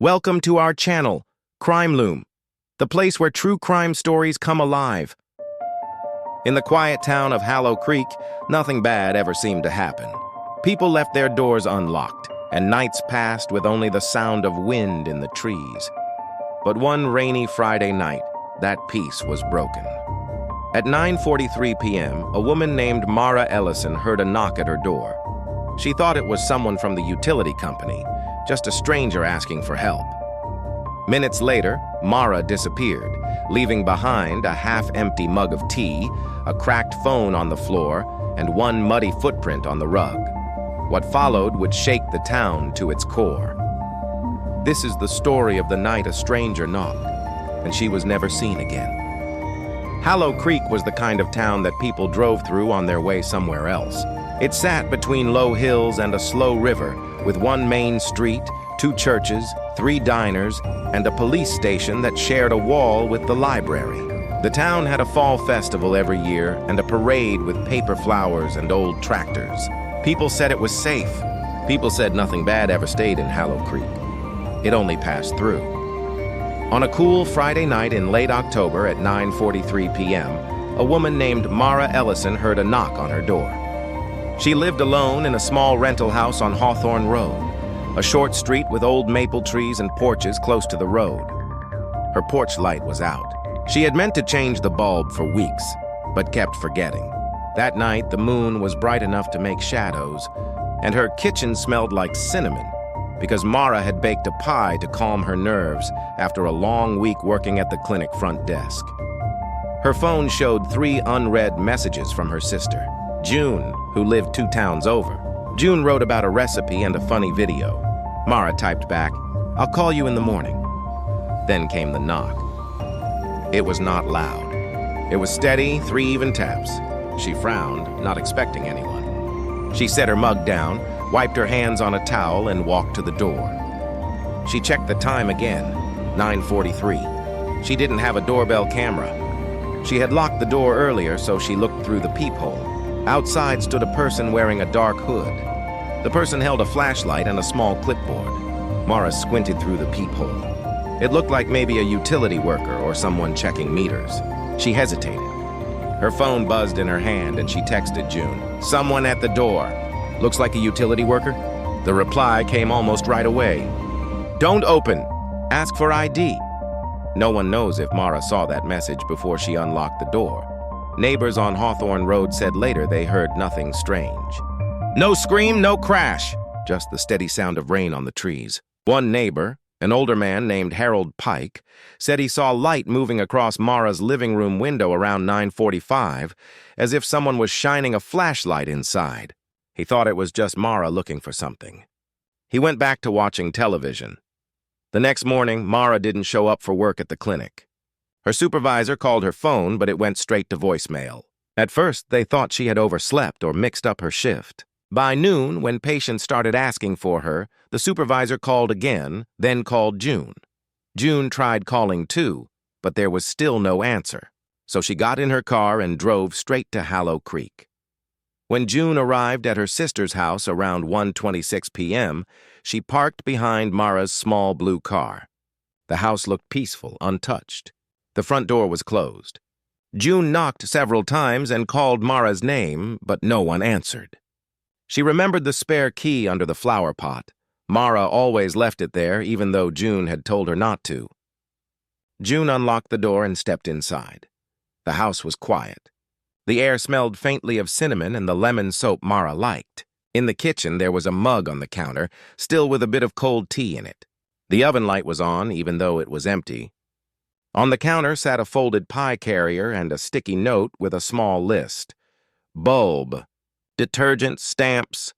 Welcome to our channel, Crime Loom, the place where true crime stories come alive. In the quiet town of Hallow Creek, nothing bad ever seemed to happen. People left their doors unlocked, and nights passed with only the sound of wind in the trees. But one rainy Friday night, that peace was broken. At 9:43 p.m., a woman named Mara Ellison heard a knock at her door. She thought it was someone from the utility company, just a stranger asking for help. Minutes later, Mara disappeared, leaving behind a half-empty mug of tea, a cracked phone on the floor, and one muddy footprint on the rug. What followed would shake the town to its core. This is the story of the night a stranger knocked, and she was never seen again. Hallow Creek was the kind of town that people drove through on their way somewhere else. It sat between low hills and a slow river, with one main street, 2 churches, 3 diners, and a police station that shared a wall with the library. The town had a fall festival every year and a parade with paper flowers and old tractors. People said it was safe. People said nothing bad ever stayed in Hallow Creek. It only passed through. On a cool Friday night in late October at 9:43 p.m., a woman named Mara Ellison heard a knock on her door. She lived alone in a small rental house on Hawthorne Road, a short street with old maple trees and porches close to the road. Her porch light was out. She had meant to change the bulb for weeks, but kept forgetting. That night, the moon was bright enough to make shadows, and her kitchen smelled like cinnamon, because Mara had baked a pie to calm her nerves after a long week working at the clinic front desk. Her phone showed 3 unread messages from her sister, June, who lived 2 towns over. June wrote about a recipe and a funny video. Mara typed back, "I'll call you in the morning." Then came the knock. It was not loud. It was steady, 3 even taps. She frowned, not expecting anyone. She set her mug down, wiped her hands on a towel, and walked to the door. She checked the time again, 9:43. She didn't have a doorbell camera. She had locked the door earlier, so she looked through the peephole. Outside stood a person wearing a dark hood. The person held a flashlight and a small clipboard. Mara squinted through the peephole. It looked like maybe a utility worker or someone checking meters. She hesitated. Her phone buzzed in her hand and she texted June, "Someone at the door. Looks like a utility worker?" The reply came almost right away. "Don't open. Ask for ID." No one knows if Mara saw that message before she unlocked the door. Neighbors on Hawthorne Road said later they heard nothing strange. No scream, no crash, just the steady sound of rain on the trees. One neighbor, an older man named Harold Pike, said he saw light moving across Mara's living room window around 9:45, as if someone was shining a flashlight inside. He thought it was just Mara looking for something. He went back to watching television. The next morning, Mara didn't show up for work at the clinic. Her supervisor called her phone, but it went straight to voicemail. At first, they thought she had overslept or mixed up her shift. By noon, when patients started asking for her, the supervisor called again, then called June. June tried calling too, but there was still no answer. So she got in her car and drove straight to Hallow Creek. When June arrived at her sister's house around 1:26 p.m., she parked behind Mara's small blue car. The house looked peaceful, untouched. The front door was closed. June knocked several times and called Mara's name, but no one answered. She remembered the spare key under the flower pot. Mara always left it there, even though June had told her not to. June unlocked the door and stepped inside. The house was quiet. The air smelled faintly of cinnamon and the lemon soap Mara liked. In the kitchen, there was a mug on the counter, still with a bit of cold tea in it. The oven light was on, even though it was empty. On the counter sat a folded pie carrier and a sticky note with a small list. Bulb, detergent, stamps.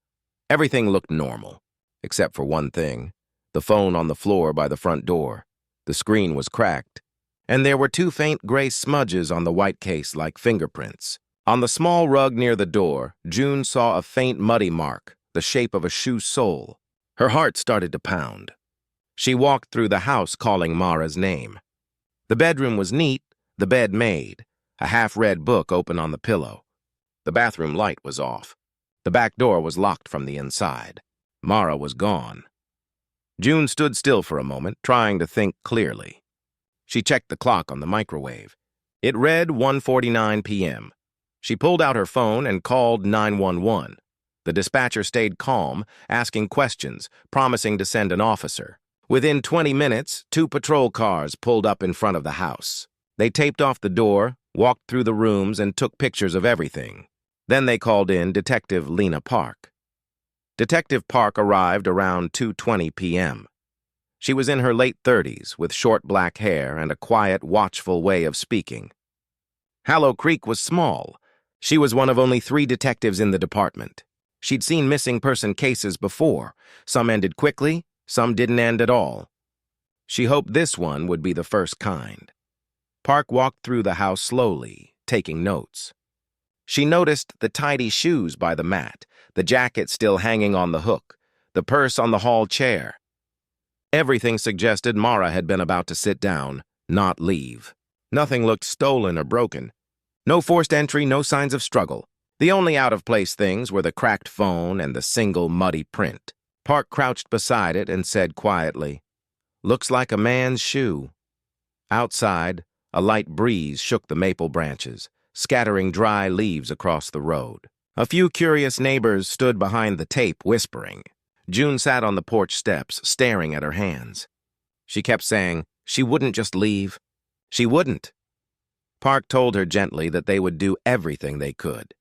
Everything looked normal, except for one thing, the phone on the floor by the front door. The screen was cracked, and there were 2 faint gray smudges on the white case like fingerprints. On the small rug near the door, June saw a faint muddy mark, the shape of a shoe sole. Her heart started to pound. She walked through the house calling Mara's name. The bedroom was neat, the bed made, a half-read book open on the pillow. The bathroom light was off. The back door was locked from the inside. Mara was gone. June stood still for a moment, trying to think clearly. She checked the clock on the microwave. It read 1:49 p.m. She pulled out her phone and called 911. The dispatcher stayed calm, asking questions, promising to send an officer. Within 20 minutes, 2 patrol cars pulled up in front of the house. They taped off the door, walked through the rooms, and took pictures of everything. Then they called in Detective Lena Park. Detective Park arrived around 2:20 p.m. She was in her late 30s, with short black hair and a quiet, watchful way of speaking. Hallow Creek was small. She was one of only 3 detectives in the department. She'd seen missing person cases before. Some ended quickly, some didn't end at all. She hoped this one would be the first kind. Park walked through the house slowly, taking notes. She noticed the tidy shoes by the mat, the jacket still hanging on the hook, the purse on the hall chair. Everything suggested Mara had been about to sit down, not leave. Nothing looked stolen or broken. No forced entry, no signs of struggle. The only out-of-place things were the cracked phone and the single muddy print. Park crouched beside it and said quietly, "Looks like a man's shoe." Outside, a light breeze shook the maple branches, scattering dry leaves across the road. A few curious neighbors stood behind the tape, whispering. June sat on the porch steps, staring at her hands. She kept saying she wouldn't just leave. She wouldn't. Park told her gently that they would do everything they could.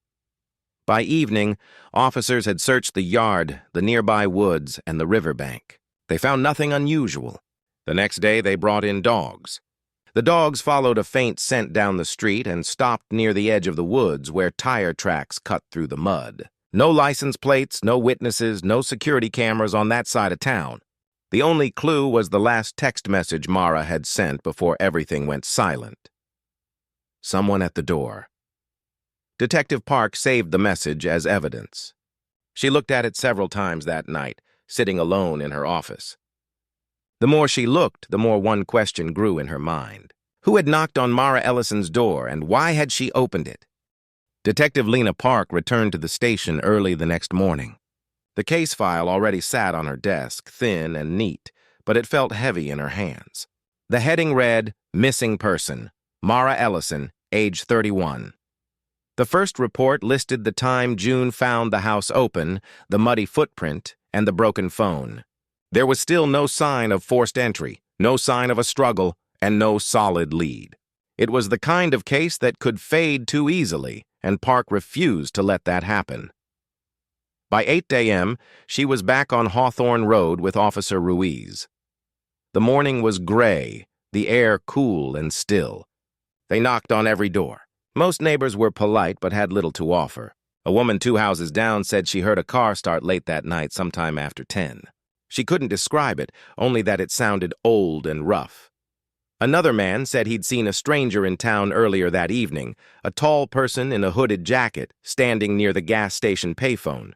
By evening, officers had searched the yard, the nearby woods, and the riverbank. They found nothing unusual. The next day, they brought in dogs. The dogs followed a faint scent down the street and stopped near the edge of the woods where tire tracks cut through the mud. No license plates, no witnesses, no security cameras on that side of town. The only clue was the last text message Mara had sent before everything went silent. Someone at the door. Detective Park saved the message as evidence. She looked at it several times that night, sitting alone in her office. The more she looked, the more one question grew in her mind. Who had knocked on Mara Ellison's door, and why had she opened it? Detective Lena Park returned to the station early the next morning. The case file already sat on her desk, thin and neat, but it felt heavy in her hands. The heading read, "Missing Person, Mara Ellison, age 31. The first report listed the time June found the house open, the muddy footprint, and the broken phone. There was still no sign of forced entry, no sign of a struggle, and no solid lead. It was the kind of case that could fade too easily, and Park refused to let that happen. By 8 a.m., she was back on Hawthorne Road with Officer Ruiz. The morning was gray, the air cool and still. They knocked on every door. Most neighbors were polite but had little to offer. A woman 2 houses down said she heard a car start late that night sometime after 10. She couldn't describe it, only that it sounded old and rough. Another man said he'd seen a stranger in town earlier that evening, a tall person in a hooded jacket, standing near the gas station payphone.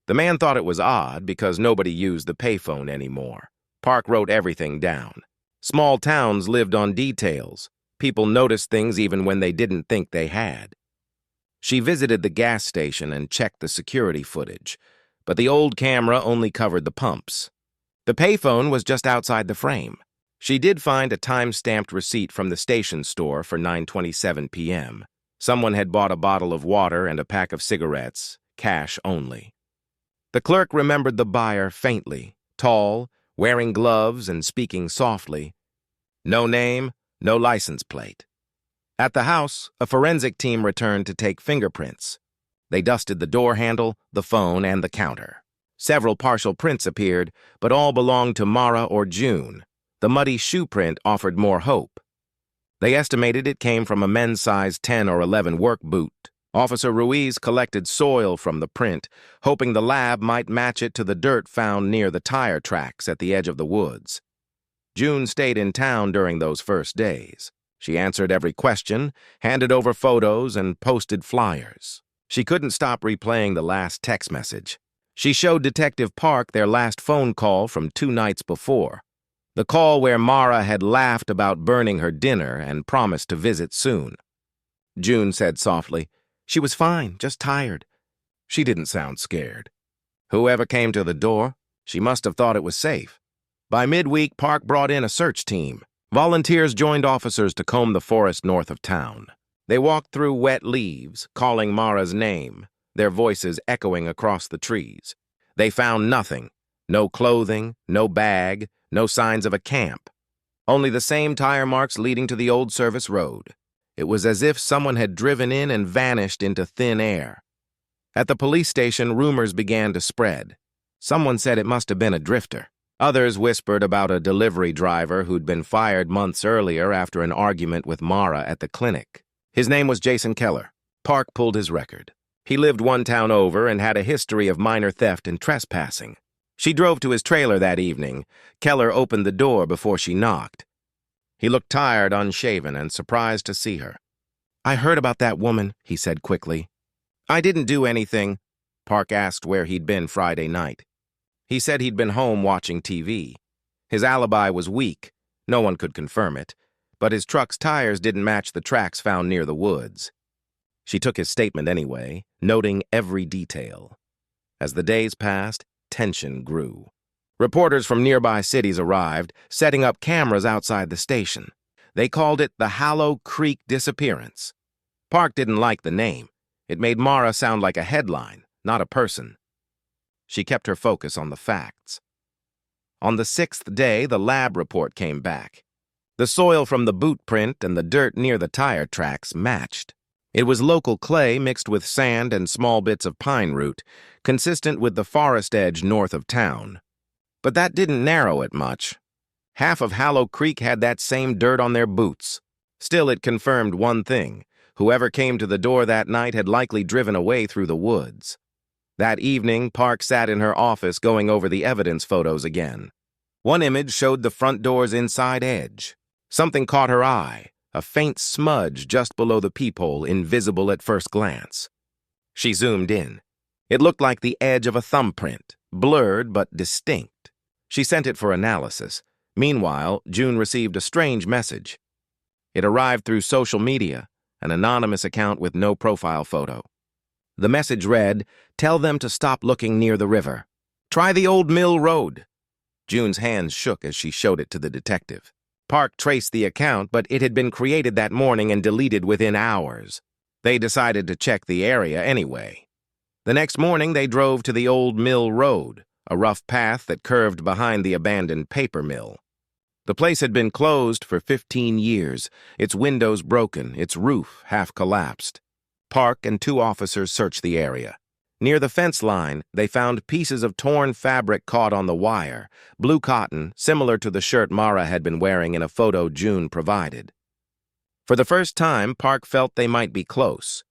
The man thought it was odd because nobody used the payphone anymore. Park wrote everything down. Small towns lived on details. People noticed things even when they didn't think they had. She visited the gas station and checked the security footage, but the old camera only covered the pumps. The payphone was just outside the frame. She did find a time-stamped receipt from the station store for 9:27 p.m. Someone had bought a bottle of water and a pack of cigarettes, cash only. The clerk remembered the buyer faintly, tall, wearing gloves and speaking softly. No name, no license plate. At the house, a forensic team returned to take fingerprints. They dusted the door handle, the phone, and the counter. Several partial prints appeared, but all belonged to Mara or June. The muddy shoe print offered more hope. They estimated it came from a men's size 10 or 11 work boot. Officer Ruiz collected soil from the print, hoping the lab might match it to the dirt found near the tire tracks at the edge of the woods. June stayed in town during those first days. She answered every question, handed over photos, and posted flyers. She couldn't stop replaying the last text message. She showed Detective Park their last phone call from 2 nights before. The call where Mara had laughed about burning her dinner and promised to visit soon. June said softly, "She was fine, just tired." She didn't sound scared. Whoever came to the door, she must have thought it was safe. By midweek, Park brought in a search team. Volunteers joined officers to comb the forest north of town. They walked through wet leaves, calling Mara's name, their voices echoing across the trees. They found nothing. No clothing, no bag, no signs of a camp. Only the same tire marks leading to the old service road. It was as if someone had driven in and vanished into thin air. At the police station, rumors began to spread. Someone said it must have been a drifter. Others whispered about a delivery driver who'd been fired months earlier after an argument with Mara at the clinic. His name was Jason Keller. Park pulled his record. He lived one town over and had a history of minor theft and trespassing. She drove to his trailer that evening. Keller opened the door before she knocked. He looked tired, unshaven, and surprised to see her. "I heard about that woman," he said quickly. "I didn't do anything." Park asked where he'd been Friday night. He said he'd been home watching TV. His alibi was weak. No one could confirm it, but his truck's tires didn't match the tracks found near the woods. She took his statement anyway, noting every detail. As the days passed, tension grew. Reporters from nearby cities arrived, setting up cameras outside the station. They called it the Hallow Creek disappearance. Park didn't like the name. It made Mara sound like a headline, not a person. She kept her focus on the facts. On the 6th day, the lab report came back. The soil from the boot print and the dirt near the tire tracks matched. It was local clay mixed with sand and small bits of pine root, consistent with the forest edge north of town. But that didn't narrow it much. Half of Hallow Creek had that same dirt on their boots. Still, it confirmed one thing. Whoever came to the door that night had likely driven away through the woods. That evening, Park sat in her office going over the evidence photos again. One image showed the front door's inside edge. Something caught her eye, a faint smudge just below the peephole, invisible at first glance. She zoomed in. It looked like the edge of a thumbprint, blurred but distinct. She sent it for analysis. Meanwhile, June received a strange message. It arrived through social media, an anonymous account with no profile photo. The message read, "Tell them to stop looking near the river. Try the old mill road." June's hands shook as she showed it to the detective. Park traced the account, but it had been created that morning and deleted within hours. They decided to check the area anyway. The next morning, they drove to the old mill road, a rough path that curved behind the abandoned paper mill. The place had been closed for 15 years, its windows broken, its roof half collapsed. Park and 2 officers searched the area. Near the fence line, they found pieces of torn fabric caught on the wire, blue cotton, similar to the shirt Mara had been wearing in a photo June provided. For the first time, Park felt they might be close.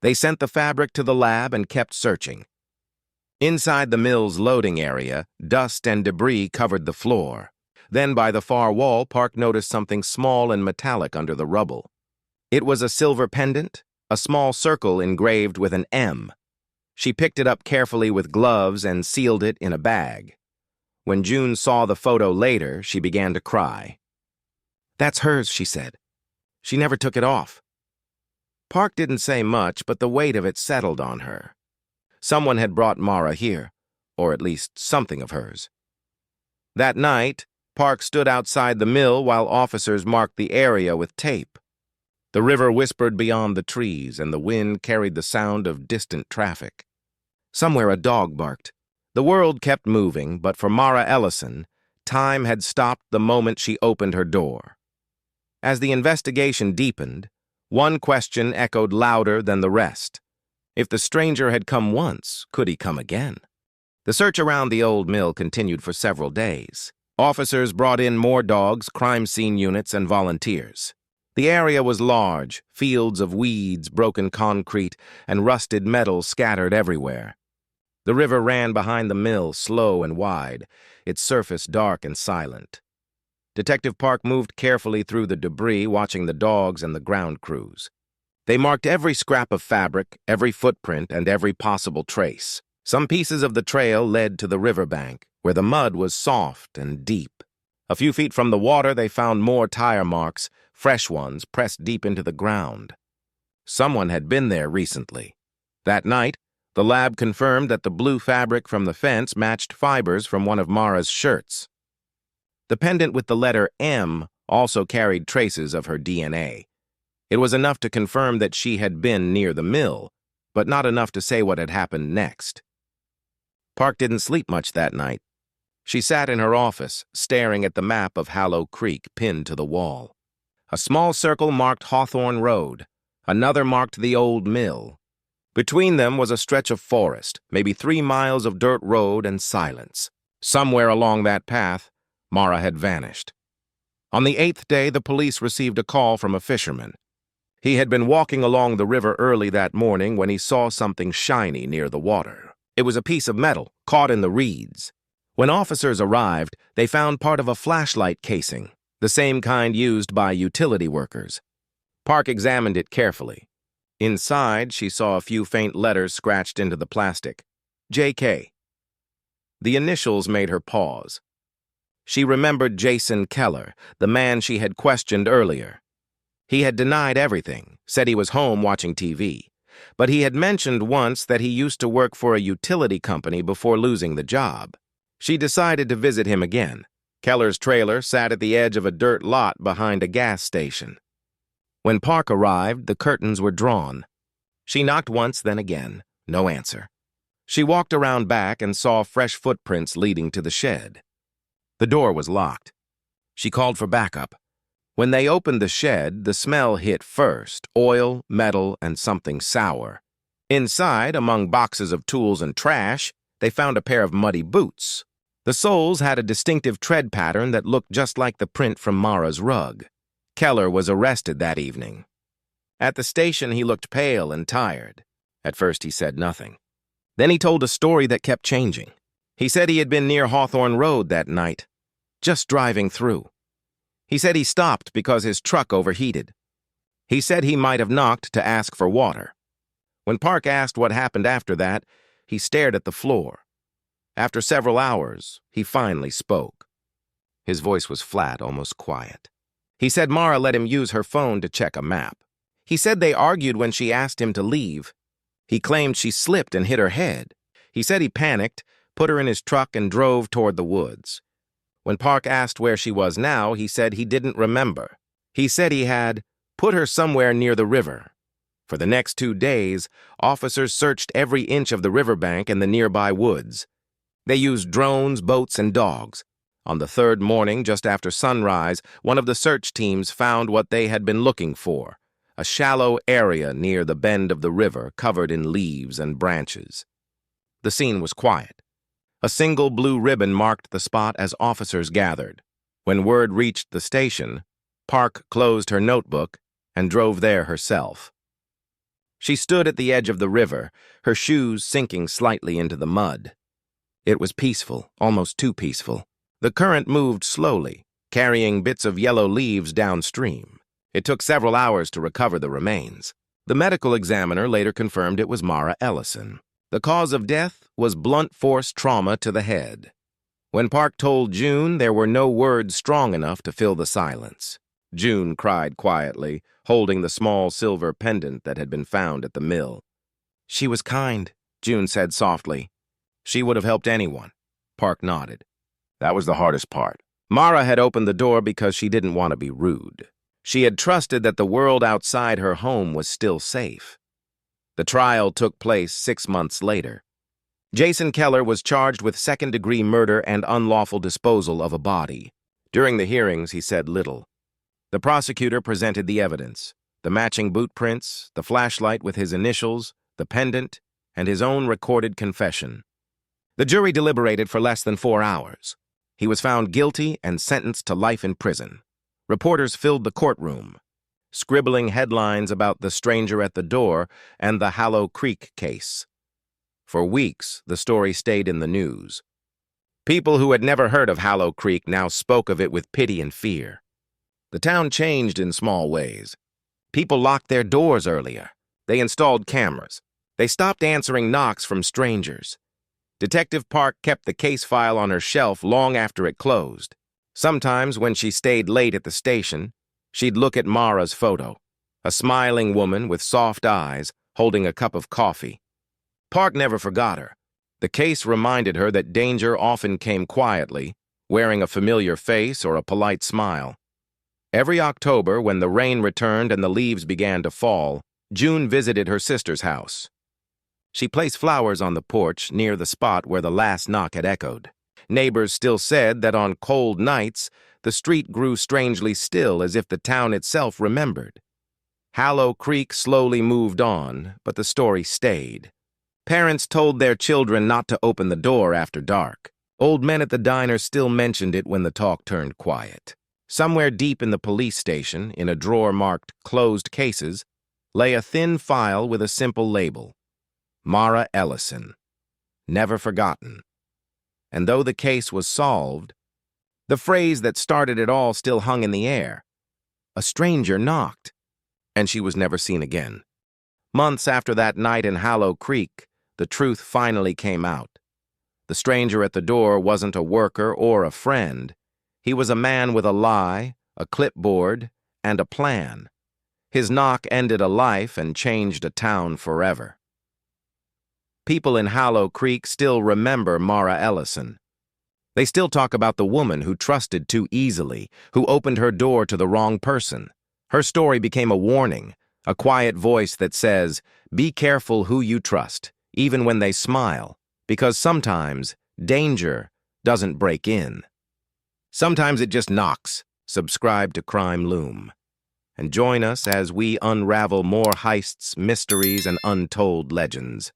They sent the fabric to the lab and kept searching. Inside the mill's loading area, dust and debris covered the floor. Then by the far wall, Park noticed something small and metallic under the rubble. It was a silver pendant, a small circle engraved with an M. She picked it up carefully with gloves and sealed it in a bag. When June saw the photo later, she began to cry. "That's hers," she said. "She never took it off." Park didn't say much, but the weight of it settled on her. Someone had brought Mara here, or at least something of hers. That night, Park stood outside the mill while officers marked the area with tape. The river whispered beyond the trees, and the wind carried the sound of distant traffic. Somewhere a dog barked. The world kept moving, but for Mara Ellison, time had stopped the moment she opened her door. As the investigation deepened, one question echoed louder than the rest. If the stranger had come once, could he come again? The search around the old mill continued for several days. Officers brought in more dogs, crime scene units, and volunteers. The area was large, fields of weeds, broken concrete, and rusted metal scattered everywhere. The river ran behind the mill, slow and wide, its surface dark and silent. Detective Park moved carefully through the debris, watching the dogs and the ground crews. They marked every scrap of fabric, every footprint, and every possible trace. Some pieces of the trail led to the riverbank, where the mud was soft and deep. A few feet from the water, they found more tire marks, fresh ones pressed deep into the ground. Someone had been there recently. That night, the lab confirmed that the blue fabric from the fence matched fibers from one of Mara's shirts. The pendant with the letter M also carried traces of her DNA. It was enough to confirm that she had been near the mill, but not enough to say what had happened next. Park didn't sleep much that night. She sat in her office, staring at the map of Hallow Creek pinned to the wall. A small circle marked Hawthorne Road. Another marked the old mill. Between them was a stretch of forest, maybe 3 miles of dirt road and silence. Somewhere along that path, Mara had vanished. On the 8th day, the police received a call from a fisherman. He had been walking along the river early that morning when he saw something shiny near the water. It was a piece of metal caught in the reeds. When officers arrived, they found part of a flashlight casing, the same kind used by utility workers. Park examined it carefully. Inside, she saw a few faint letters scratched into the plastic. J.K. The initials made her pause. She remembered Jason Keller, the man she had questioned earlier. He had denied everything, said he was home watching TV. But he had mentioned once that he used to work for a utility company before losing the job. She decided to visit him again. Keller's trailer sat at the edge of a dirt lot behind a gas station. When Park arrived, the curtains were drawn. She knocked once, then again. No answer. She walked around back and saw fresh footprints leading to the shed. The door was locked. She called for backup. When they opened the shed, the smell hit first: oil, metal, and something sour. Inside, among boxes of tools and trash, they found a pair of muddy boots. The soles had a distinctive tread pattern that looked just like the print from Mara's rug. Keller was arrested that evening. At the station, he looked pale and tired. At first, he said nothing. Then he told a story that kept changing. He said he had been near Hawthorne Road that night, just driving through. He said he stopped because his truck overheated. He said he might have knocked to ask for water. When Park asked what happened after that, he stared at the floor. After several hours, he finally spoke. His voice was flat, almost quiet. He said Mara let him use her phone to check a map. He said they argued when she asked him to leave. He claimed she slipped and hit her head. He said he panicked, put her in his truck, and drove toward the woods. When Park asked where she was now, he said he didn't remember. He said he had put her somewhere near the river. For the next 2 days, officers searched every inch of the riverbank and the nearby woods. They used drones, boats, and dogs. On the 3rd morning, just after sunrise, one of the search teams found what they had been looking for: a shallow area near the bend of the river covered in leaves and branches. The scene was quiet. A single blue ribbon marked the spot as officers gathered. When word reached the station, Park closed her notebook and drove there herself. She stood at the edge of the river, her shoes sinking slightly into the mud. It was peaceful, almost too peaceful. The current moved slowly, carrying bits of yellow leaves downstream. It took several hours to recover the remains. The medical examiner later confirmed it was Mara Ellison. The cause of death was blunt force trauma to the head. When Park told June, there were no words strong enough to fill the silence. June cried quietly, holding the small silver pendant that had been found at the mill. "She was kind," June said softly. "She would have helped anyone." Park nodded. That was the hardest part. Mara had opened the door because she didn't want to be rude. She had trusted that the world outside her home was still safe. The trial took place 6 months later. Jason Keller was charged with second-degree murder and unlawful disposal of a body. During the hearings, he said little. The prosecutor presented the evidence: the matching boot prints, the flashlight with his initials, the pendant, and his own recorded confession. The jury deliberated for less than 4 hours. He was found guilty and sentenced to life in prison. Reporters filled the courtroom, scribbling headlines about the stranger at the door and the Hallow Creek case. For weeks, the story stayed in the news. People who had never heard of Hallow Creek now spoke of it with pity and fear. The town changed in small ways. People locked their doors earlier. They installed cameras. They stopped answering knocks from strangers. Detective Park kept the case file on her shelf long after it closed. Sometimes, when she stayed late at the station, she'd look at Mara's photo, a smiling woman with soft eyes holding a cup of coffee. Park never forgot her. The case reminded her that danger often came quietly, wearing a familiar face or a polite smile. Every October, when the rain returned and the leaves began to fall, June visited her sister's house. She placed flowers on the porch near the spot where the last knock had echoed. Neighbors still said that on cold nights, the street grew strangely still, as if the town itself remembered. Hallow Creek slowly moved on, but the story stayed. Parents told their children not to open the door after dark. Old men at the diner still mentioned it when the talk turned quiet. Somewhere deep in the police station, in a drawer marked Closed Cases, lay a thin file with a simple label: Mara Ellison. Never forgotten. And though the case was solved, the phrase that started it all still hung in the air. A stranger knocked, and she was never seen again. Months after that night in Hallow Creek, the truth finally came out. The stranger at the door wasn't a worker or a friend. He was a man with a lie, a clipboard, and a plan. His knock ended a life and changed a town forever. People in Hallow Creek still remember Mara Ellison. They still talk about the woman who trusted too easily, who opened her door to the wrong person. Her story became a warning, a quiet voice that says, be careful who you trust, even when they smile, because sometimes danger doesn't break in. Sometimes it just knocks. Subscribe to Crime Loom, and join us as we unravel more heists, mysteries, and untold legends.